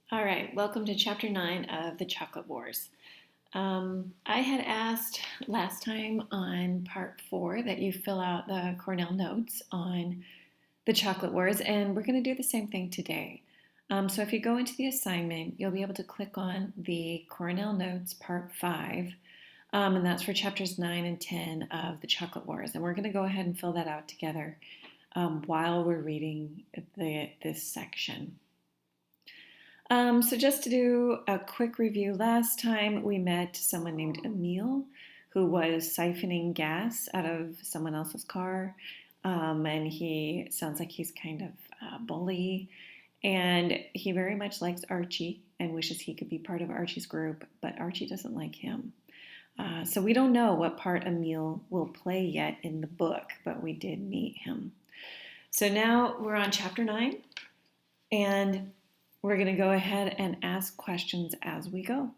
All right, welcome to Chapter 9 of the Chocolate Wars. I had asked last time on Part 4 that you fill out the Cornell notes on the Chocolate Wars, and we're going to do the same thing today. So if you go into the assignment, you'll be able to click on the Cornell Notes Part 5, and that's for Chapters 9 and 10 of the Chocolate Wars. And we're going to go ahead and fill that out together while we're reading this section. So just to do a quick review, last time we met someone named Emil who was siphoning gas out of someone else's car, and he sounds like he's kind of a bully, and he very much likes Archie and wishes he could be part of Archie's group, but Archie doesn't like him. So we don't know what part Emil will play yet in the book, but we did meet him. So now we're on Chapter 9, and we're going to go ahead and ask questions as we go.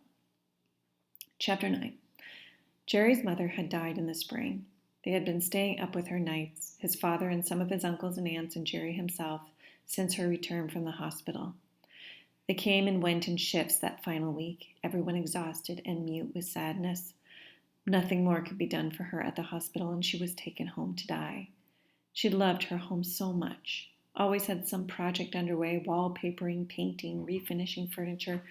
Chapter 9. Jerry's mother had died in the spring. They had been staying up with her nights, his father and some of his uncles and aunts and Jerry himself, since her return from the hospital. They came and went in shifts that final week, everyone exhausted and mute with sadness. Nothing more could be done for her at the hospital, and she was taken home to die. She loved her home so much. Always had some project underway, wallpapering, painting, refinishing furniture.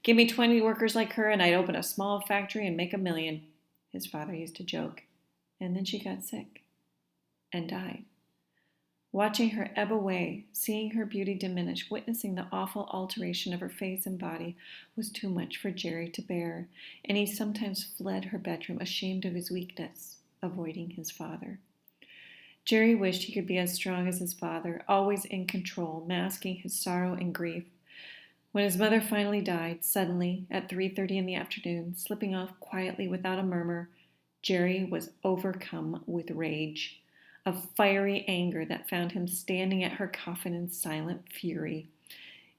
Give me 20 workers like her and I'd open a small factory and make $1 million, his father used to joke. And then she got sick and died. Watching her ebb away, seeing her beauty diminish, witnessing the awful alteration of her face and body was too much for Jerry to bear, and he sometimes fled her bedroom, ashamed of his weakness, avoiding his father. Jerry wished he could be as strong as his father, always in control, masking his sorrow and grief. When his mother finally died, suddenly, at 3:30 in the afternoon, slipping off quietly without a murmur, Jerry was overcome with rage, a fiery anger that found him standing at her coffin in silent fury.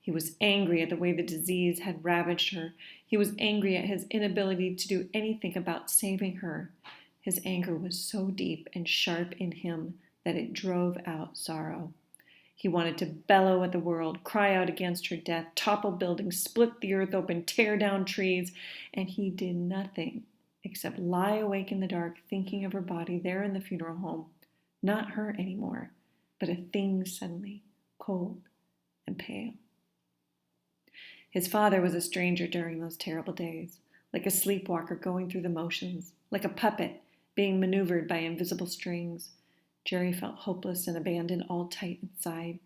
He was angry at the way the disease had ravaged her. He was angry at his inability to do anything about saving her. His anger was so deep and sharp in him that it drove out sorrow. He wanted to bellow at the world, cry out against her death, topple buildings, split the earth open, tear down trees, and he did nothing except lie awake in the dark, thinking of her body there in the funeral home, not her anymore, but a thing suddenly, cold and pale. His father was a stranger during those terrible days, like a sleepwalker going through the motions, like a puppet being maneuvered by invisible strings. Jerry felt hopeless and abandoned, all tight inside.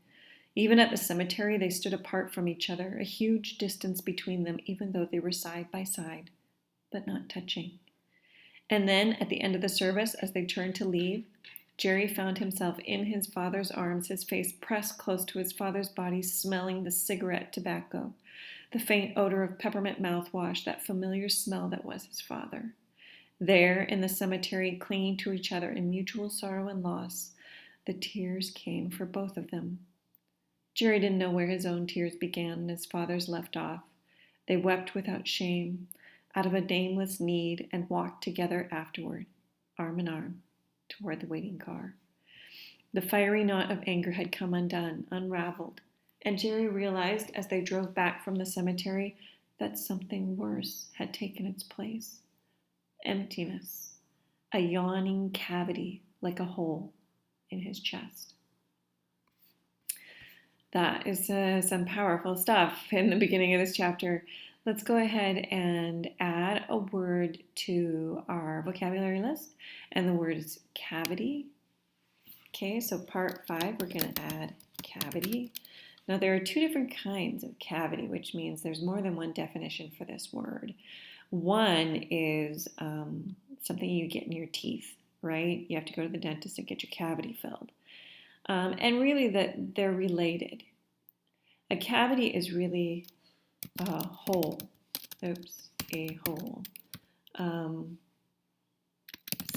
Even at the cemetery, they stood apart from each other, a huge distance between them, even though they were side by side, but not touching. And then, at the end of the service, as they turned to leave, Jerry found himself in his father's arms, his face pressed close to his father's body, smelling the cigarette tobacco, the faint odor of peppermint mouthwash, that familiar smell that was his father. There, in the cemetery, clinging to each other in mutual sorrow and loss, the tears came for both of them. Jerry didn't know where his own tears began and his father's left off. They wept without shame, out of a nameless need, and walked together afterward, arm in arm, toward the waiting car. The fiery knot of anger had come undone, unraveled, and Jerry realized as they drove back from the cemetery that something worse had taken its place. Emptiness, a yawning cavity like a hole in his chest. That is some powerful stuff in the beginning of this chapter. Let's go ahead and add a word to our vocabulary list, and the word is cavity. Okay, so part 5, we're going to add cavity. Now there are 2 different kinds of cavity, which means there's more than one definition for this word. One is something you get in your teeth, right? You have to go to the dentist and get your cavity filled. And really that they're related. A cavity is really a hole. A hole.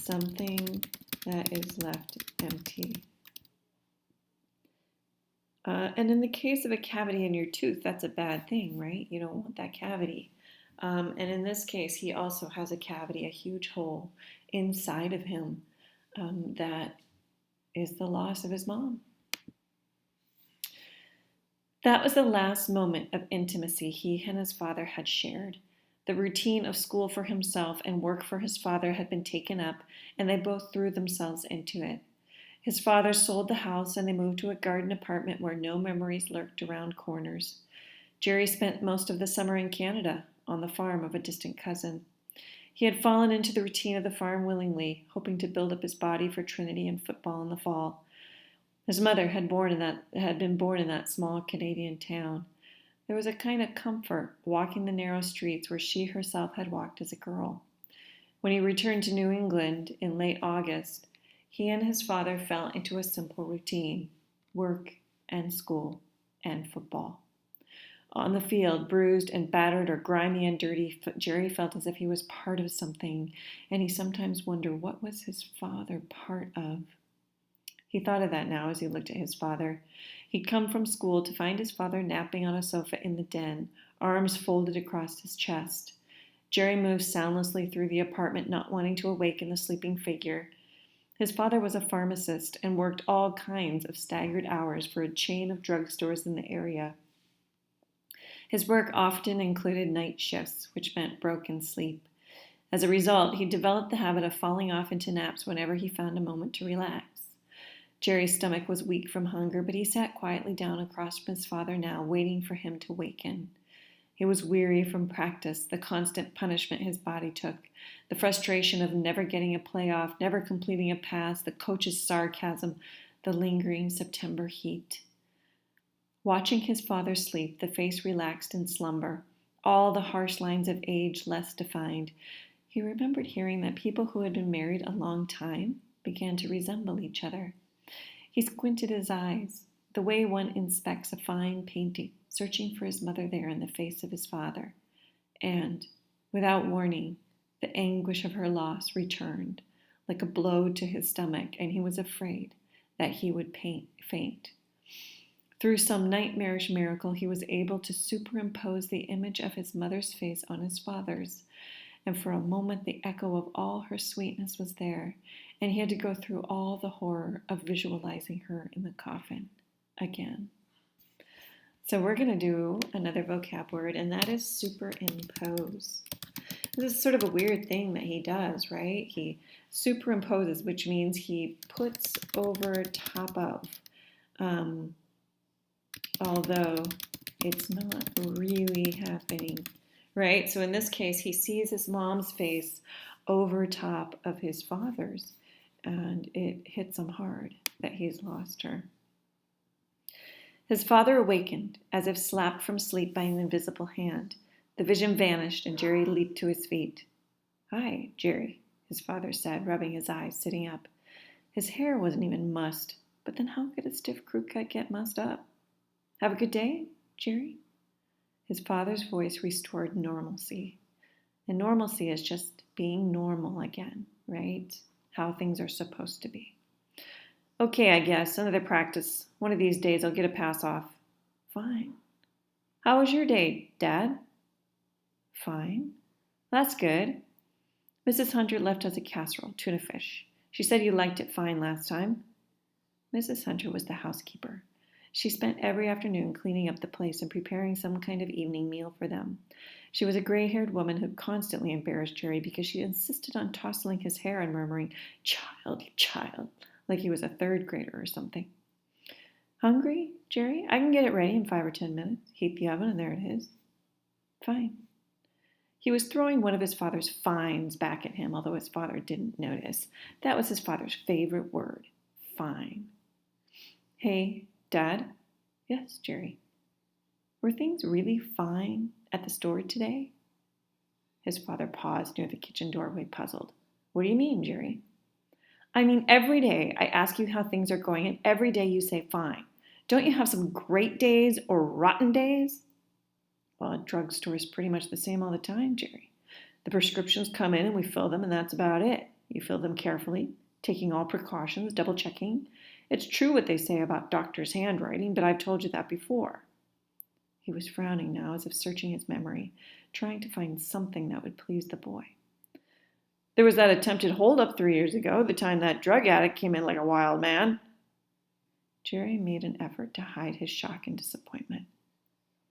Something that is left empty. And in the case of a cavity in your tooth, that's a bad thing, right? You don't want that cavity. And in this case, he also has a cavity, a huge hole inside of him that is the loss of his mom. That was the last moment of intimacy he and his father had shared. The routine of school for himself and work for his father had been taken up, and they both threw themselves into it. His father sold the house and they moved to a garden apartment where no memories lurked around corners. Jerry spent most of the summer in Canada, on the farm of a distant cousin. He had fallen into the routine of the farm willingly, hoping to build up his body for Trinity and football in the fall. His mother had been born in that small Canadian town. There was a kind of comfort walking the narrow streets where she herself had walked as a girl. When he returned to New England in late August, he and his father fell into a simple routine: work and school and football. On the field, bruised and battered or grimy and dirty, Jerry felt as if he was part of something, and he sometimes wondered, what was his father part of? He thought of that now as he looked at his father. He'd come from school to find his father napping on a sofa in the den, arms folded across his chest. Jerry moved soundlessly through the apartment, not wanting to awaken the sleeping figure. His father was a pharmacist and worked all kinds of staggered hours for a chain of drugstores in the area. His work often included night shifts, which meant broken sleep. As a result, he developed the habit of falling off into naps whenever he found a moment to relax. Jerry's stomach was weak from hunger, but he sat quietly down across from his father now, waiting for him to waken. He was weary from practice, the constant punishment his body took, the frustration of never getting a playoff, never completing a pass, the coach's sarcasm, the lingering September heat. Watching his father sleep, the face relaxed in slumber, all the harsh lines of age less defined, he remembered hearing that people who had been married a long time began to resemble each other. He squinted his eyes, the way one inspects a fine painting, searching for his mother there in the face of his father. And, without warning, the anguish of her loss returned, like a blow to his stomach, and he was afraid that he would faint. Through some nightmarish miracle, he was able to superimpose the image of his mother's face on his father's, and for a moment the echo of all her sweetness was there, and he had to go through all the horror of visualizing her in the coffin again. So we're going to do another vocab word, and that is superimpose. This is sort of a weird thing that he does, right? He superimposes, which means he puts over top of, although it's not really happening, right? So in this case, he sees his mom's face over top of his father's, and it hits him hard that he's lost her. His father awakened, as if slapped from sleep by an invisible hand. The vision vanished, and Jerry leaped to his feet. "Hi, Jerry," his father said, rubbing his eyes, sitting up. His hair wasn't even mussed, but then how could a stiff crew cut get mussed up? "Have a good day, Jerry?" His father's voice restored normalcy. And normalcy is just being normal again, right? How things are supposed to be. "Okay, I guess. Another practice. One of these days I'll get a pass off." "Fine." "How was your day, Dad?" "Fine." "That's good. Mrs. Hunter left us a casserole, tuna fish. She said you liked it fine last time." Mrs. Hunter was the housekeeper. She spent every afternoon cleaning up the place and preparing some kind of evening meal for them. She was a gray-haired woman who constantly embarrassed Jerry because she insisted on tousling his hair and murmuring, "Child, child," like he was a third grader or something. "Hungry, Jerry? I can get it ready in 5 or 10 minutes. Heat the oven and there it is." "Fine." He was throwing one of his father's fines back at him, although his father didn't notice. That was his father's favorite word, fine. "Hey, Dad?" "Yes, Jerry." "Were things really fine at the store today?" His father paused near the kitchen doorway, puzzled. "What do you mean, Jerry?" "I mean, every day I ask you how things are going, and every day you say fine. Don't you have some great days or rotten days?" "Well, a drugstore is pretty much the same all the time, Jerry. The prescriptions come in and we fill them, and that's about it. You fill them carefully, taking all precautions, double-checking. It's true what they say about doctors' handwriting, but I've told you that before." He was frowning now, as if searching his memory, trying to find something that would please the boy. "There was that attempted holdup 3 years ago, the time that drug addict came in like a wild man." Jerry made an effort to hide his shock and disappointment.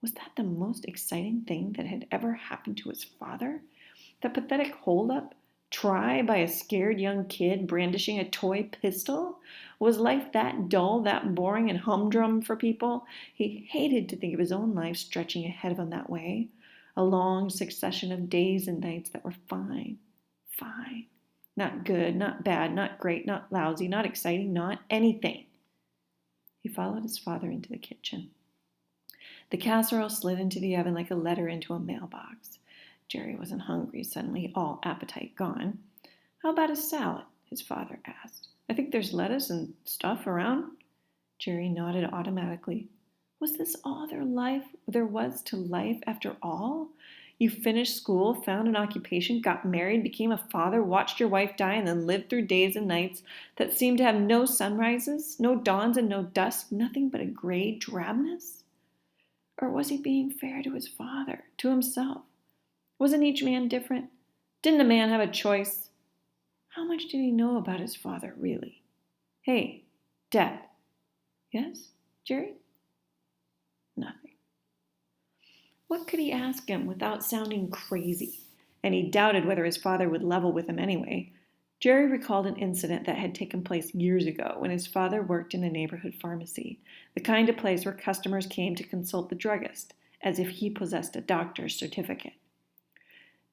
Was that the most exciting thing that had ever happened to his father? The pathetic holdup? Try by a scared young kid brandishing a toy pistol? Was life that dull, that boring and humdrum for people? He hated to think of his own life stretching ahead of him that way. A long succession of days and nights that were fine. Fine. Not good, not bad, not great, not lousy, not exciting, not anything. He followed his father into the kitchen. The casserole slid into the oven like a letter into a mailbox. Jerry wasn't hungry, suddenly, all appetite gone. How about a salad? His father asked. I think there's lettuce and stuff around. Jerry nodded automatically. Was this all there was to life after all? You finished school, found an occupation, got married, became a father, watched your wife die, and then lived through days and nights that seemed to have no sunrises, no dawns, and no dusk, nothing but a gray drabness? Or was he being fair to his father, to himself? Wasn't each man different? Didn't a man have a choice? How much did he know about his father, really? Hey, Dad. Yes, Jerry? Nothing. What could he ask him without sounding crazy? And he doubted whether his father would level with him anyway. Jerry recalled an incident that had taken place years ago when his father worked in a neighborhood pharmacy, the kind of place where customers came to consult the druggist, as if he possessed a doctor's certificate.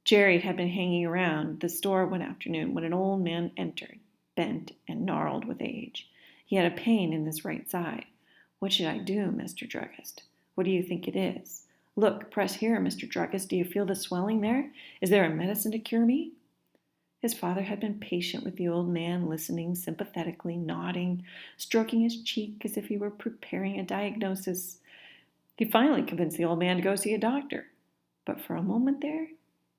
Jerry had been hanging around the store one afternoon when an old man entered, bent and gnarled with age. He had a pain in his right side. What should I do, Mr. Druggist? What do you think it is? Look, press here, Mr. Druggist. Do you feel the swelling there? Is there a medicine to cure me? His father had been patient with the old man, listening sympathetically, nodding, stroking his cheek as if he were preparing a diagnosis. He finally convinced the old man to go see a doctor. But for a moment there,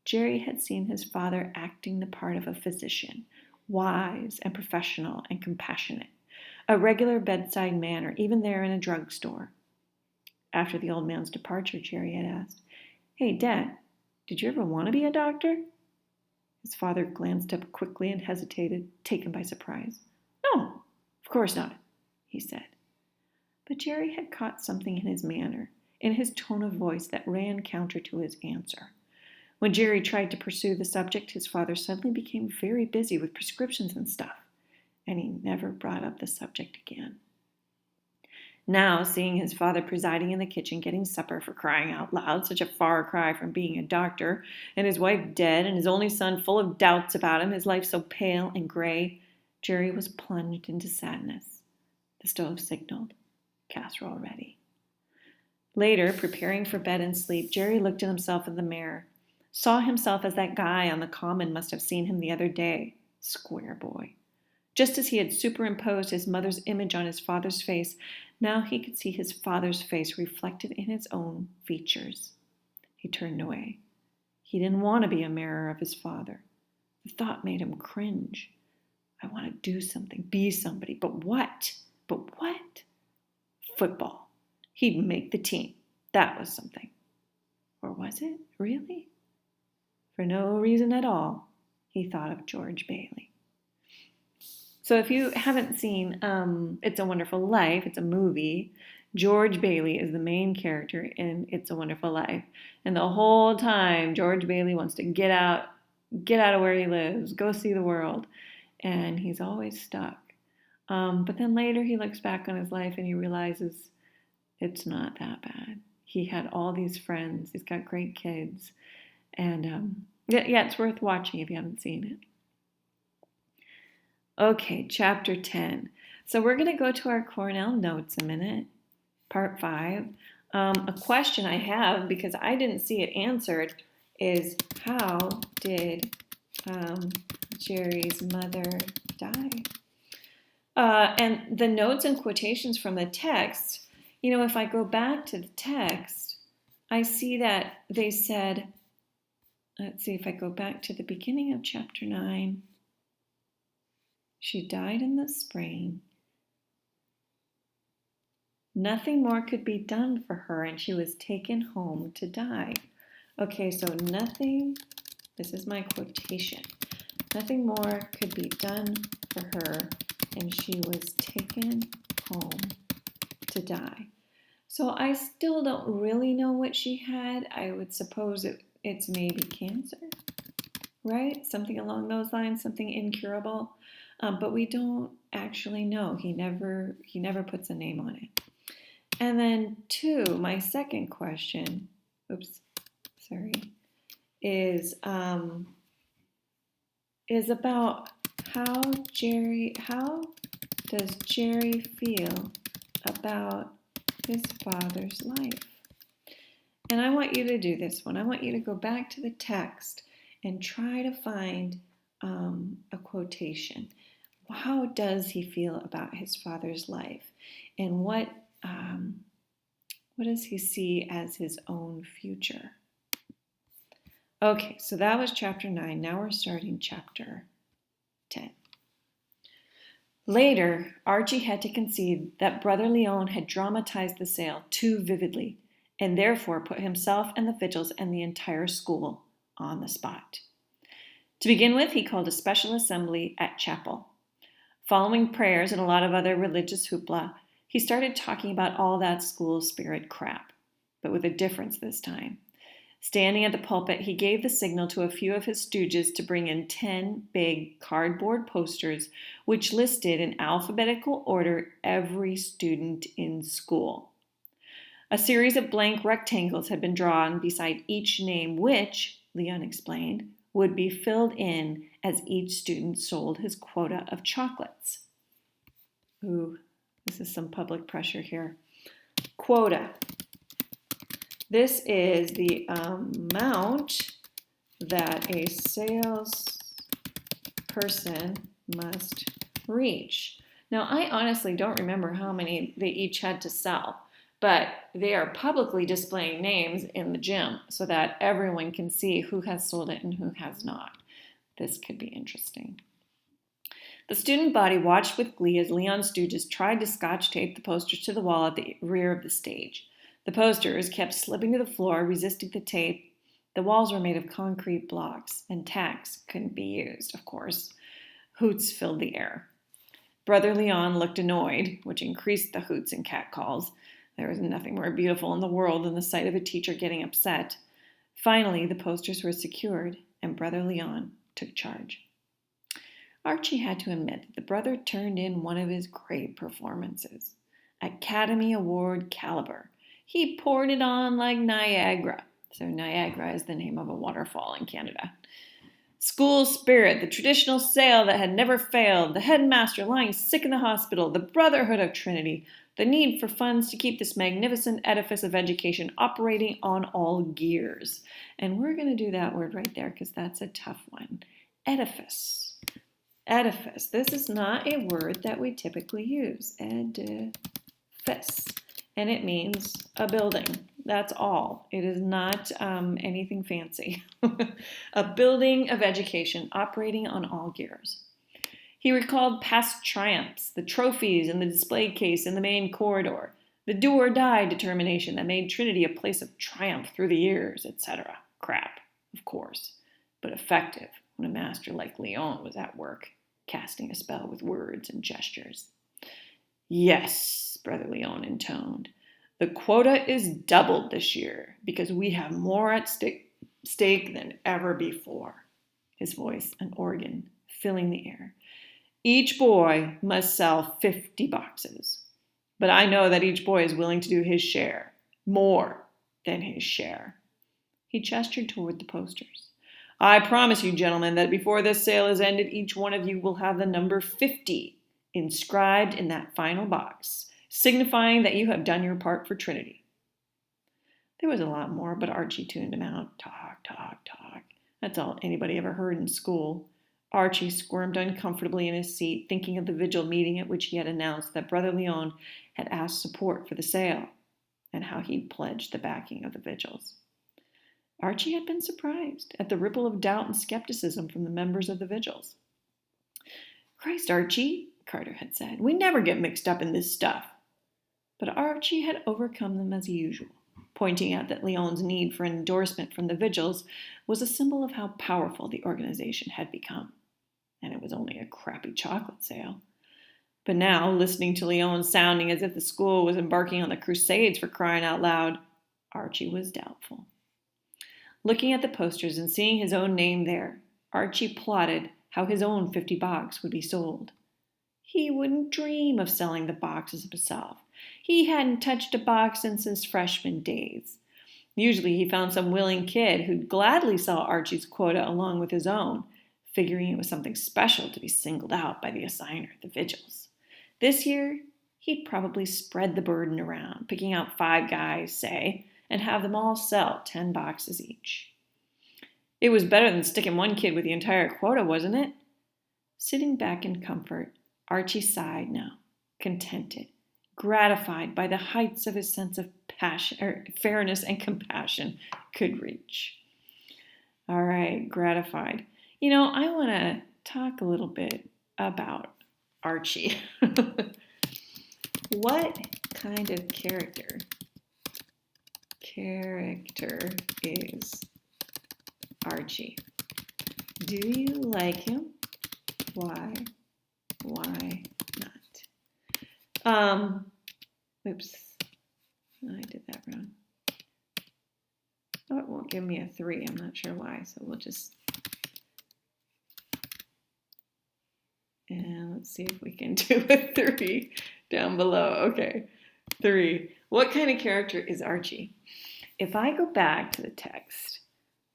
Jerry had seen his father acting the part of a physician, wise and professional and compassionate, a regular bedside manner, even there in a drugstore. After the old man's departure, Jerry had asked, Hey, Dad, did you ever want to be a doctor? His father glanced up quickly and hesitated, taken by surprise. No, of course not, he said. But Jerry had caught something in his manner, in his tone of voice that ran counter to his answer. When Jerry tried to pursue the subject, his father suddenly became very busy with prescriptions and stuff, and he never brought up the subject again. Now, seeing his father presiding in the kitchen, getting supper for crying out loud, such a far cry from being a doctor, and his wife dead, and his only son full of doubts about him, his life so pale and gray, Jerry was plunged into sadness. The stove signaled, casserole ready. Later, preparing for bed and sleep, Jerry looked at himself in the mirror, saw himself as that guy on the common must have seen him the other day, square boy. Just as he had superimposed his mother's image on his father's face, now he could see his father's face reflected in his own features. He turned away. He didn't want to be a mirror of his father. The thought made him cringe. I want to do something, be somebody, but what? But what? Football. He'd make the team. That was something. Or was it, really? For no reason at all, he thought of George Bailey. So if you haven't seen It's a Wonderful Life, it's a movie, George Bailey is the main character in It's a Wonderful Life. And the whole time, George Bailey wants to get out of where he lives, go see the world. And he's always stuck. But then later he looks back on his life and he realizes it's not that bad. He had all these friends. He's got great kids. And yeah, it's worth watching if you haven't seen it. Okay, chapter 10. So we're going to go to our Cornell notes a minute, part 5. A question I have, because I didn't see it answered, is how did Jerry's mother die? And the notes and quotations from the text, if I go back to the text, I see that they said, let's see if I go back to the beginning of chapter 9. She died in the spring. Nothing more could be done for her, and she was taken home to die. Okay, so nothing, this is my quotation. Nothing more could be done for her, and she was taken home to die. So I still don't really know what she had. I would suppose it's maybe cancer, right? Something along those lines, something incurable. But we don't actually know. He never puts a name on it. And then two, my second question, is about how does Jerry feel about his father's life? And I want you to do this one. I want you to go back to the text and try to find a quotation. How does he feel about his father's life? And what does he see as his own future? Okay, so that was chapter 9. Now we're starting chapter 10. Later, Archie had to concede that Brother Leon had dramatized the sale too vividly, and therefore put himself and the vigils and the entire school on the spot. To begin with, he called a special assembly at chapel. Following prayers and a lot of other religious hoopla, he started talking about all that school spirit crap, but with a difference this time. Standing at the pulpit, he gave the signal to a few of his stooges to bring in 10 big cardboard posters which listed in alphabetical order every student in school. A series of blank rectangles had been drawn beside each name which, Leon explained, would be filled in as each student sold his quota of chocolates. Ooh, this is some public pressure here. Quota. This is the amount that a salesperson must reach. Now, I honestly don't remember how many they each had to sell, but they are publicly displaying names in the gym so that everyone can see who has sold it and who has not. This could be interesting. The student body watched with glee as Leon's stooges tried to scotch tape the posters to the wall at the rear of the stage. The posters kept slipping to the floor, resisting the tape. The walls were made of concrete blocks, and tacks couldn't be used, of course. Hoots filled the air. Brother Leon looked annoyed, which increased the hoots and catcalls. There was nothing more beautiful in the world than the sight of a teacher getting upset. Finally, the posters were secured, and Brother Leon took charge. Archie had to admit that the brother turned in one of his great performances. Academy Award caliber. He poured it on like Niagara. So Niagara is the name of a waterfall in Canada. School spirit, the traditional sale that had never failed, the headmaster lying sick in the hospital, the brotherhood of Trinity, the need for funds to keep this magnificent edifice of education operating on all gears. And we're going to do that word right there because that's a tough one. Edifice. Edifice. This is not a word that we typically use. Edifice. And it means a building. That's all. It is not anything fancy. A building of education operating on all gears. He recalled past triumphs, the trophies in the display case in the main corridor, the do-or-die determination that made Trinity a place of triumph through the years, etc. Crap, of course, but effective when a master like Leon was at work, casting a spell with words and gestures. Yes, Brother Leon intoned. The quota is doubled this year because we have more at stake than ever before. His voice, an organ, filling the air. Each boy must sell 50 boxes. But I know that each boy is willing to do his share, more than his share. He gestured toward the posters. I promise you, gentlemen, that before this sale is ended, each one of you will have the number 50 inscribed in that final box, signifying that you have done your part for Trinity. There was a lot more, but Archie tuned him out. Talk, talk, talk. That's all anybody ever heard in school. Archie squirmed uncomfortably in his seat, thinking of the vigil meeting at which he had announced that Brother Leon had asked support for the sale, and how he'd pledged the backing of the vigils. Archie had been surprised at the ripple of doubt and skepticism from the members of the vigils. Christ, Archie, Carter had said, we never get mixed up in this stuff. But Archie had overcome them as usual, pointing out that Leon's need for an endorsement from the vigils was a symbol of how powerful the organization had become. And it was only a crappy chocolate sale. But now, listening to Leon sounding as if the school was embarking on the Crusades for crying out loud, Archie was doubtful. Looking at the posters and seeing his own name there, Archie plotted how his own 50 box would be sold. He wouldn't dream of selling the boxes himself. He hadn't touched a box since his freshman days. Usually he found some willing kid who'd gladly sell Archie's quota along with his own, figuring it was something special to be singled out by the assigner at the vigils. This year, he'd probably spread the burden around, picking out 5 guys, say, and have them all sell 10 boxes each. It was better than sticking one kid with the entire quota, wasn't it? Sitting back in comfort, Archie sighed now, contented, gratified by the heights of his sense of fairness and compassion could reach. All right, gratified. I want to talk a little bit about Archie. What kind of character is Archie? Do you like him? Why not? Oops, I did that wrong. Oh, it won't give me a 3. I'm not sure why, so we'll just... And let's see if we can do a 3 down below. Okay, 3. What kind of character is Archie? If I go back to the text,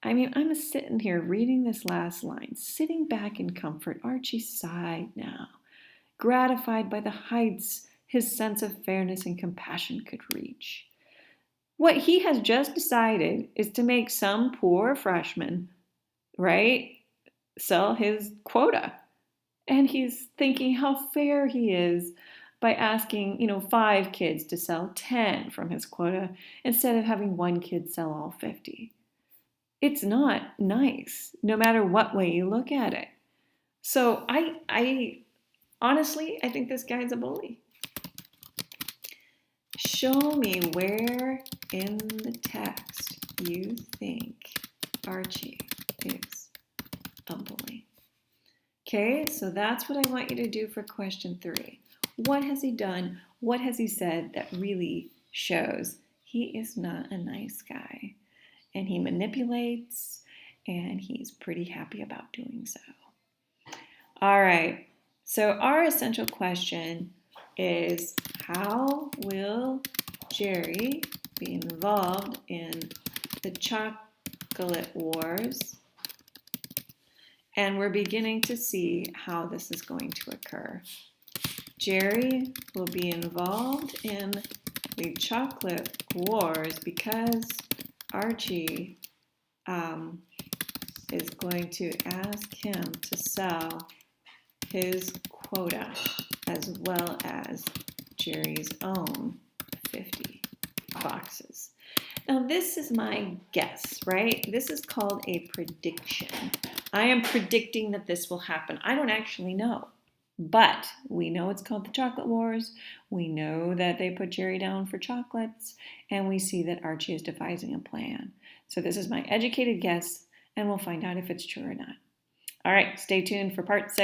I'm sitting here reading this last line, sitting back in comfort. Archie sighed now, gratified by the heights his sense of fairness and compassion could reach. What he has just decided is to make some poor freshman, right, sell his quota. And he's thinking how fair he is by asking, 5 kids to sell 10 from his quota instead of having 1 kid sell all 50. It's not nice, no matter what way you look at it. So I honestly, I think this guy's a bully. Show me where in the text you think Archie is a bully. Okay, so that's what I want you to do for question 3. What has he done? What has he said that really shows he is not a nice guy? And he manipulates, and he's pretty happy about doing so. All right, so our essential question is, how will Jerry be involved in the chocolate wars? And we're beginning to see how this is going to occur. Jerry will be involved in the chocolate wars because Archie is going to ask him to sell his quota as well as Jerry's own 50 boxes. Now this is my guess, right? This is called a prediction. I am predicting that this will happen. I don't actually know. But we know it's called the Chocolate Wars. We know that they put Jerry down for chocolates. And we see that Archie is devising a plan. So this is my educated guess, and we'll find out if it's true or not. All right, stay tuned for part 6.